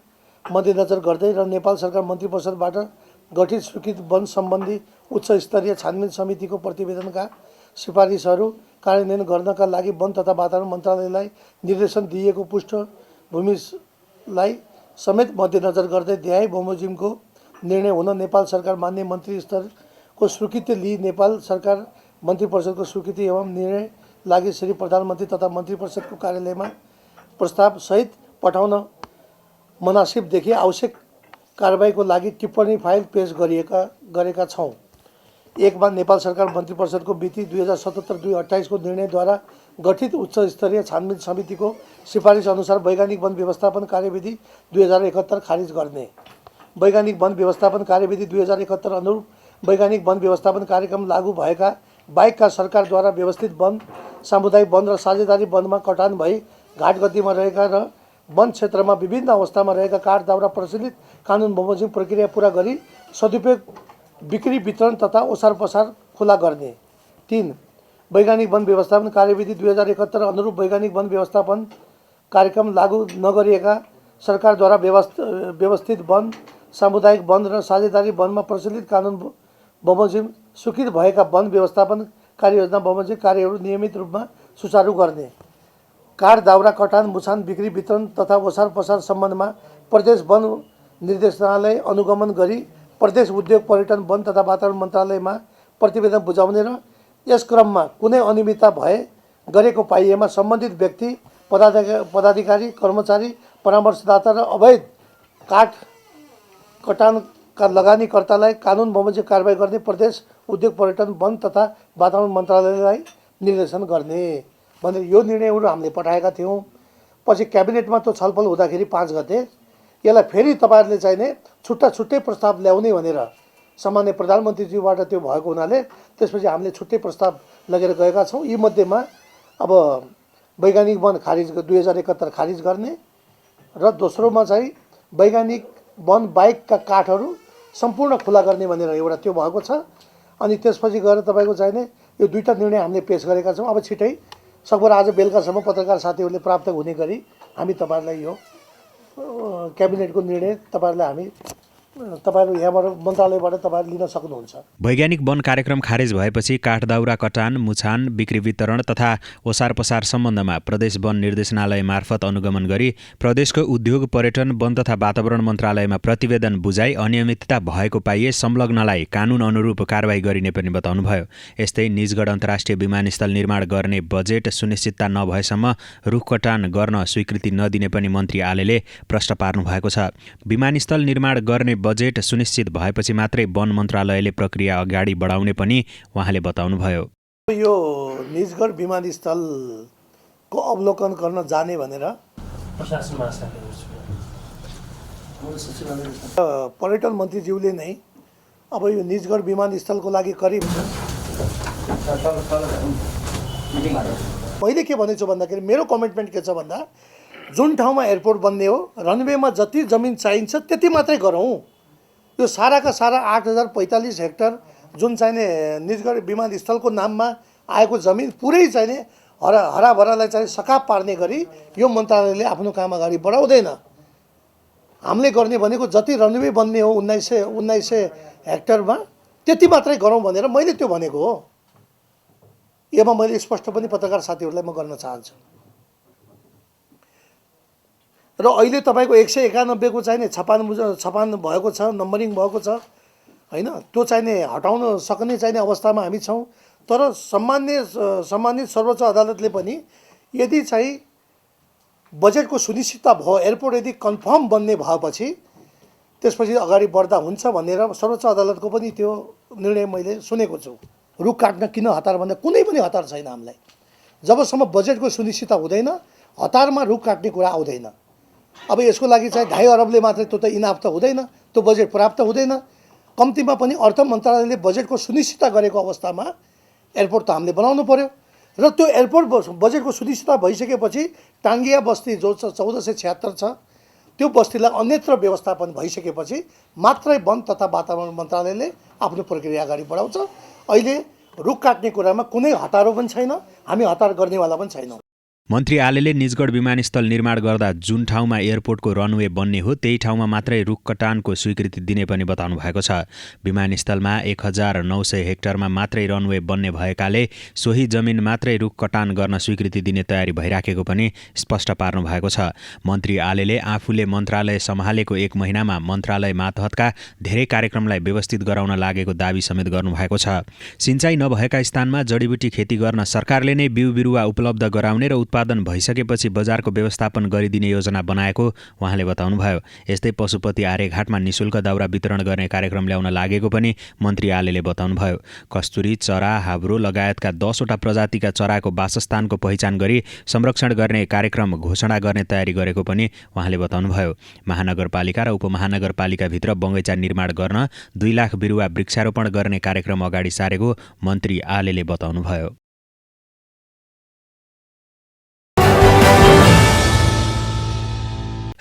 मध्यनजर गर्दै र नेपाल सरकार मन्त्री परिषदबाट गठित स्वीकृत वन सम्बन्धी उच्च स्तरीय छानबिन समितिको प्रतिवेदनका सिफारिसहरू कार्यान्वयन गर्नका लागि वन तथा वातावरण मन्त्रालयलाई निर्देशन दिएको पृष्ठभूमिलाई समेत मध्यनजर गर्दै ध्याय बमोजिमको निर्णय हुन नेपाल सरकार मान्य मन्त्री स्तरको स्वीकृति लिई नेपाल सरकार मन्त्री परिषदको स्वीकृति एवं निर्णय लागि श्री प्रधानमन्त्री तथा मन्त्री परिषदको कार्यालयमा प्रस्ताव सहित पठाउन मनासिब देखि आवश्यक कारबाहीको लागि टिप्पणी फाइल पेश गरेका छौँ। एकमा नेपाल सरकार मन्त्री परिषदको मिति 2077-2028 को निर्णयद्वारा गठित उच्च स्तरीय छानबिन समितिको सिफारिस अनुसार वैज्ञानिक वन व्यवस्थापन कार्यविधि 2071 खारिज गर्ने, वैज्ञानिक वन व्यवस्थापन कार्यविधि 2071 अनुरूप वैज्ञानिक वन व्यवस्थापन कार्यक्रम लागू भएका बाहेकका सरकारद्वारा व्यवस्थित वन, सामुदायिक वन र साझेदारी वनमा कटान भई घाटगद्दीमा रहेका र वन क्षेत्रमा विभिन्न अवस्थामा रहेका काठ दाउरा प्रचलित कानुन बमोजिम प्रक्रिया पूरा गरी सदुपयोग, बिक्री वितरण तथा ओसार पसार खुला गर्ने। 3. वैज्ञानिक वन व्यवस्थापन कार्यविधि 2071 अनुरूप वैज्ञानिक वन व्यवस्थापन कार्यक्रम लागू नगरिएका सरकारद्वारा व्यवस्थित वन, सामुदायिक वन र साझेदारी वनमा प्रचलित कानुन बमोजिम स्वीकृत भएका वन व्यवस्थापन कार्ययोजना बमोजिम कार्यहरू नियमित रूपमा सुचारू गर्ने। काठ दाउरा कटान, मुछान, बिक्री वितरण तथा ओसार पसार सम्बन्धमा प्रदेश वन निर्देशनालय अनुगमन गरी प्रदेश उद्योग, पर्यटन, वन तथा वातावरण मन्त्रालयमा प्रतिवेदन बुझाउने र यस क्रममा कुनै अनियमितता गरेको पाइएमा सम्बन्धित व्यक्ति, पदाधिकारी, कर्मचारी, परामर्शदाता र अवैध काठ कटानका लगानीकर्तालाई कानुन बमोजिम कारबाही गर्ने प्रदेश उद्योग, पर्यटन, वन तथा वातावरण मन्त्रालयलाई निर्देशन गर्ने भनेर यो निर्णयहरू हामीले पठाएका थियौँ। पछि क्याबिनेटमा त्यो छलफल हुँदाखेरि 5 गते यसलाई फेरि तपाईँहरूले चाहिने छुट्टै प्रस्ताव ल्याउने भनेर सामान्य प्रधानमन्त्रीज्यूबाट त्यो भएको हुनाले त्यसपछि हामीले छुट्टै प्रस्ताव लगेर गएका छौँ। यी मध्येमा अब वैज्ञानिक वन खारिज 2071 खारिज गर्ने र दोस्रोमा चाहिँ वैज्ञानिक वन बाहेकका काठहरू सम्पूर्ण खुला गर्ने भनेर एउटा त्यो भएको छ। अनि त्यसपछि गएर तपाईँको चाहिने यो दुईवटा निर्णय हामीले पेश गरेका छौँ। अब छिटै सकभर आज बेलुकासम्म पत्रकार साथीहरूले प्राप्त हुने गरी हामी तपाईँहरूलाई यो क्याबिनेटको निर्णय तपाईँहरूलाई हामी तपाईँहरू यहाँबाट मन्त्रालयबाट तपाईँहरू लिन सक्नुहुन्छ। वैज्ञानिक वन कार्यक्रम खारेज भएपछि काठदाउरा कटान, मुछान, बिक्री वितरण तथा ओसार पसार सम्बन्धमा प्रदेश वन निर्देशनालय मार्फत अनुगमन गरी प्रदेशको उद्योग, पर्यटन, वन तथा वातावरण मन्त्रालयमा प्रतिवेदन बुझाइ अनियमितता भएको पाइए संलग्नलाई कानुन अनुरूप कारबाही गरिने पनि बताउनुभयो। यस्तै निजगढ अन्तर्राष्ट्रिय विमानस्थल निर्माण गर्ने बजेट सुनिश्चितता नभएसम्म रुख कटान गर्न स्वीकृति नदिने पनि मन्त्री आलेले प्रश्न पार्नु भएको छ। विमानस्थल निर्माण गर्ने बजेट सुनिश्चित भएपछि मात्रै वन मन्त्रालयले प्रक्रिया अगाडि बढाउने पनि उहाँले बताउनुभयो। यो निजगढ विमानस्थलको अवलोकन गर्न जाने भनेर प्रशासन पर्यटन मन्त्रीज्यूले नै अब यो निजगढ विमानस्थलको लागि करिब मैले के भनेछु भन्दाखेरि मेरो कमिटमेन्ट के छ भन्दा जुन ठाउँमा एयरपोर्ट बन्ने हो रनवेमा जति जमिन चाहिन्छ त्यति मात्रै गरौँ। यो साराका सारा 8045 हेक्टर जुन चाहिने निजगढ विमानस्थलको नाममा आएको जमिन पुरै चाहिने हराभरालाई चाहिँ सकाप पार्ने गरी यो मन्त्रालयले आफ्नो काम अगाडि बढाउँदैन। हामीले गर्ने भनेको जति रनवे बन्ने हो 1900 हेक्टरमा त्यति मात्रै गरौँ भनेर मैले त्यो भनेको हो। यसमा मैले स्पष्ट पनि पत्रकार साथीहरूलाई म गर्न चाहन्छु। र अहिले तपाईँको 191 को चाहिने छपान भएको छ, नम्बरिङ भएको छ हैन, त्यो चाहिने हटाउन सक्ने चाहिने अवस्थामा हामी छौँ। तर सम्मानित सर्वोच्च अदालतले पनि यदि चाहिँ बजेटको सुनिश्चितता भयो, एयरपोर्ट यदि कन्फर्म बन्ने भएपछि त्यसपछि अगाडि बढ्दा हुन्छ भनेर सर्वोच्च अदालतको पनि त्यो निर्णय मैले सुनेको छु। रुख काट्न किन हतार भन्दा कुनै पनि हतार छैन हामीलाई। जबसम्म बजेटको सुनिश्चितता हुँदैन हतारमा रुख काट्ने कुरा आउँदैन। अब यसको लागि चाहिँ 2.5 अरबले मात्रै त्यो त इनाफ त हुँदैन, त्यो बजेट प्राप्त हुँदैन। कम्तीमा पनि अर्थ मन्त्रालयले बजेटको सुनिश्चितता गरेको अवस्थामा एयरपोर्ट त हामीले बनाउनु पर्यो। र त्यो एयरपोर्ट बजेटको सुनिश्चितता भइसकेपछि टाङ्गिया बस्ती जो 1476 छ त्यो बस्तीलाई अन्यत्र व्यवस्थापन भइसकेपछि मात्रै वन तथा वातावरण मन्त्रालयले आफ्नो प्रक्रिया अगाडि बढाउँछ। अहिले रुख काट्ने कुरामा कुनै हतारो पनि छैन, हामी हतार गर्नेवाला पनि छैनौँ। मन्त्री आलेले निजगढ विमानस्थल निर्माण गर्दा जुन ठाउँमा एयरपोर्टको रनवे बन्ने हो त्यही ठाउँमा मात्रै रुख कटानको स्वीकृति दिने पनि बताउनु भएको छ। विमानस्थलमा 1900 हेक्टरमा मात्रै रनवे बन्ने भएकाले सोही जमिन मात्रै रुख कटान गर्न स्वीकृति दिने तयारी भइराखेको पनि स्पष्ट पार्नु भएको छ। मन्त्री आलेले आफूले मन्त्रालय सम्हालेको 1 महिनामा मन्त्रालय मातहतका धेरै कार्यक्रमलाई व्यवस्थित गराउन लागेको दावी समेत गर्नुभएको छ। सिँचाइ नभएका स्थानमा जडीबुटी खेती गर्न सरकारले नै बिउ बिरुवा उपलब्ध गराउने र उत्पादन भइसकेपछि बजारको व्यवस्थापन गरिदिने योजना बनाएको उहाँले बताउनुभयो। यस्तै पशुपति आर्यघाटमा निशुल्क दाउरा वितरण गर्ने कार्यक्रम ल्याउन लागेको पनि मन्त्री आलेले बताउनुभयो। कस्तुरी, चरा, हाब्रो लगायतका 10 वटा प्रजातिका चराको वासस्थानको पहिचान गरी संरक्षण गर्ने कार्यक्रम घोषणा गर्ने तयारी गरेको पनि उहाँले बताउनुभयो। महानगरपालिका र उपमहानगरपालिकाभित्र बगैँचा निर्माण गर्न 2 लाख बिरुवा वृक्षारोपण गर्ने कार्यक्रम अगाडि सारेको मन्त्री आलेले बताउनुभयो।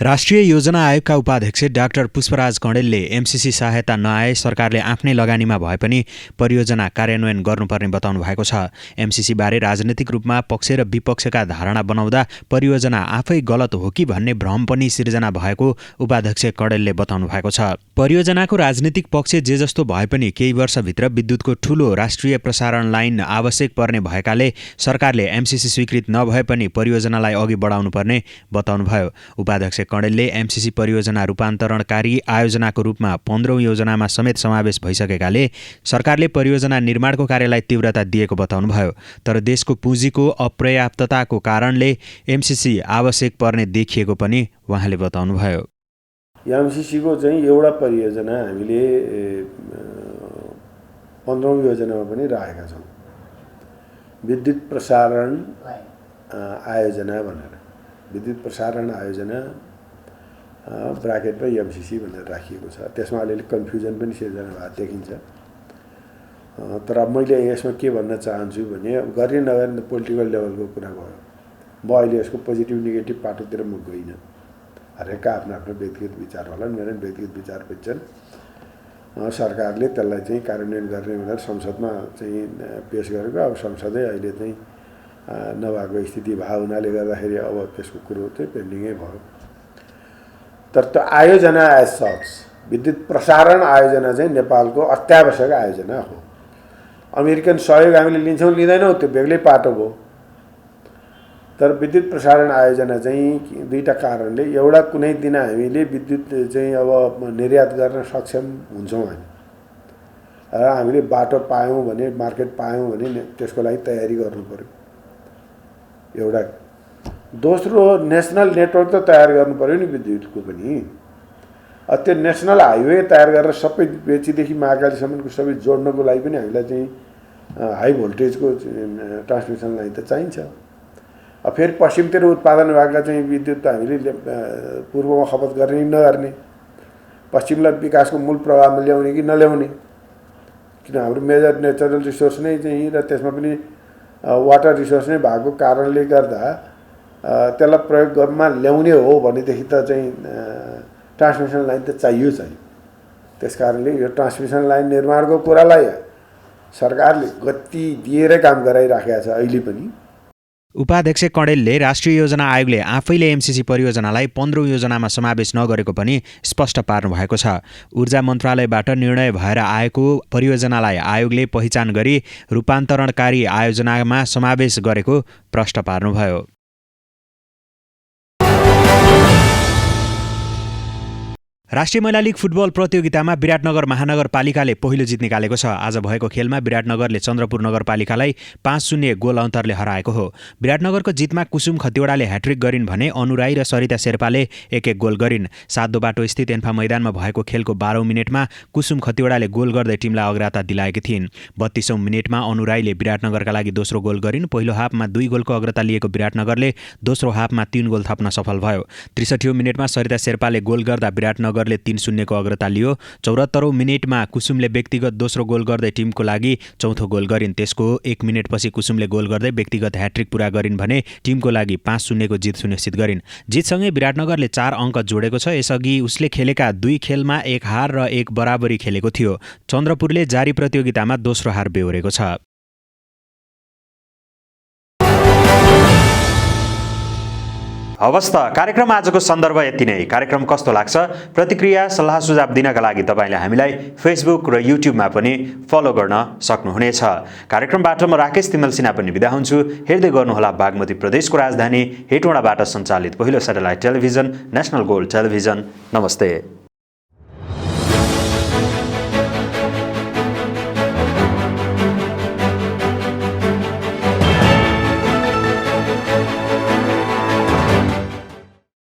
राष्ट्रिय योजना आयोगका उपाध्यक्ष डाक्टर पुष्पराज कँडेलले एमसिसी सहायता नआए सरकारले आफ्नै लगानीमा भए पनि परियोजना कार्यान्वयन गर्नुपर्ने बताउनु भएको छ। एमसिसीबारे राजनैतिक रूपमा पक्ष र विपक्षका धारणा बनाउँदा परियोजना आफै गलत हो कि भन्ने भ्रम पनि सिर्जना भएको उपाध्यक्ष कँडेलले बताउनु भएको छ। परियोजनाको राजनीतिक पक्ष जे जस्तो भए पनि केही वर्षभित्र विद्युतको ठूलो राष्ट्रिय प्रसारण लाइन आवश्यक पर्ने भएकाले सरकारले एमसिसी स्वीकृत नभए पनि परियोजनालाई अघि बढाउनुपर्ने बताउनुभयो। उपाध्यक्ष कँडेलले एमसिसी परियोजना रूपान्तरणकारी आयोजनाको रूपमा 15औं योजनामा समेत समावेश भइसकेकाले सरकारले परियोजना निर्माणको कार्यलाई तीव्रता दिएको बताउनुभयो। तर देशको पुँजीको अपर्याप्तताको कारणले एमसिसी आवश्यक पर्ने देखिएको पनि उहाँले बताउनुभयो। एमसिसीको चाहिँ एउटा परियोजना हामीले 15औं योजनामा पनि राखेका छौँ, विद्युत प्रसारण आयोजना भनेर। विद्युत प्रसारण आयोजना ब्राकेटमा एमसिसी भनेर राखिएको छ। त्यसमा अलिअलि कन्फ्युजन पनि सिर्जना भएको देखिन्छ। तर मैले यसमा के भन्न चाहन्छु भने गर्ने नगर्ने पोलिटिकल लेभलको कुरा भयो। म अहिले यसको पोजिटिभ नेगेटिभ पाटोतिर म गइनँ। हरेकका आफ्नो आफ्नो व्यक्तिगत विचार होला, मेरो व्यक्तिगत विचार पनि छन्। सरकारले त्यसलाई चाहिँ कार्यान्वयन गर्ने भनेर संसदमा चाहिँ पेश गरेको, अब संसदै अहिले चाहिँ नभएको स्थिति भएको हुनाले गर्दाखेरि अब त्यसको कुरो चाहिँ पेन्डिङै भयो। तर त्यो आयोजना एज सच विद्युत प्रसारण आयोजना चाहिँ नेपालको अत्यावश्यक आयोजना हो। अमेरिकन सहयोग हामीले लिन्छौँ लिँदैनौँ त्यो बेग्लै पाटो भयो। तर विद्युत प्रसारण आयोजना चाहिँ दुईवटा कारणले, एउटा कुनै दिन हामीले विद्युत चाहिँ अब निर्यात गर्न सक्षम हुन्छौँ हामी र हामीले बाटो पायौँ भने, मार्केट पायौँ भने त्यसको लागि तयारी गर्नु पर्यो एउटा। दोस्रो, नेसनल नेटवर्क त तयार गर्नु पर्यो नि विद्युतको पनि। त्यो नेसनल हाइवे तयार गरेर सबै बेचीदेखि महाकालीसम्मको सबै जोड्नको लागि पनि हामीलाई चाहिँ हाई भोल्टेजको ट्रान्समिसन लाइन त चाहिन्छ। फेरि पश्चिमतिर उत्पादन भएका चाहिँ विद्युत त हामीले पूर्वमा खपत गर्ने कि नगर्ने, पश्चिमलाई विकासको मूल प्रवाहमा ल्याउने कि नल्याउने, किन हाम्रो मेजर नेचरल रिसोर्स नै चाहिँ र त्यसमा पनि वाटर रिसोर्स नै भएको कारणले गर्दा त्यसलाई प्रयोगमा ल्याउने हो भनेदेखि त चाहिँ ट्रान्समिसन लाइन त चाहियो। त्यस कारणले यो ट्रान्समिसन लाइन निर्माणको कुरालाई सरकारले गति दिएरै काम गराइराखेको छ अहिले पनि। उपाध्यक्ष कँडेलले राष्ट्रिय योजना आयोगले आफैले एमसिसी परियोजनालाई 15औं योजनामा समावेश नगरेको पनि स्पष्ट पार्नु भएको छ। ऊर्जा मन्त्रालयबाट निर्णय भएर आएको परियोजनालाई आयोगले पहिचान गरी रूपान्तरणकारी आयोजनामा समावेश गरेको प्रश्न पार्नुभयो। राष्ट्रिय महिला लीग फुटबल प्रतियोगितामा विराटनगर महानगरपालिकाले पहिलो जित निकालेको छ। आज भएको खेलमा विराटनगरले चन्द्रपुर नगरपालिकालाई 5-0 गोल अन्तरले हराएको हो। विराटनगरको जितमा कुसुम खतिवडाले ह्याट्रिक गरिन् भने अनुराई र सरिता शेर्पाले 1-1 गोल गरिन्। सातो बाटो स्थित एन्फा मैदानमा भएको खेलको 12औं मिनेटमा कुसुम खतिवडाले गोल गर्दै टिमलाई अग्रता दिलाएकी थिइन्। 32औं मिनेटमा अनुराईले विराटनगरका लागि दोस्रो गोल गरिन्। पहिलो हाफमा 2 गोलको अग्रता लिएको विराटनगरले दोस्रो हाफमा 3 गोल थप्न सफल भयो। 63औं मिनेटमा सरिता शेर्पाले गोल गर्दा विराटनगरले 3-0 को अग्रता लियो। 74औं मिनेटमा कुसुमले व्यक्तिगत दोस्रो गोल गर्दै टिमको लागि चौथो गोल गरिन्। त्यसको 1 मिनेटपछि कुसुमले गोल गर्दै व्यक्तिगत ह्याट्रिक पूरा गरिन् भने टिमको लागि 5-0 को जित सुनिश्चित गरिन्। जितसँगै विराटनगरले 4 अङ्क जोडेको छ। यसअघि उसले खेलेका 2 खेलमा 1 हार र 1 बराबरी खेलेको थियो। चन्द्रपुरले जारी प्रतियोगितामा दोस्रो हार बेहोरेको छ। हवस् त कार्यक्रम आजको सन्दर्भ यति नै। कार्यक्रम कस्तो लाग्छ प्रतिक्रिया सल्लाह सुझाव दिनका लागि तपाईले हामीलाई फेसबुक र युट्युबमा पनि फलो गर्न सक्नुहुनेछ। कार्यक्रमबाट म राकेश तिमल सिन्हा पनि बिदा हुन्छु। हेर्दै गर्नुहोला बागमती प्रदेशको राजधानी हेटौँडाबाट सञ्चालित पहिलो satellite television national gold television. नमस्ते।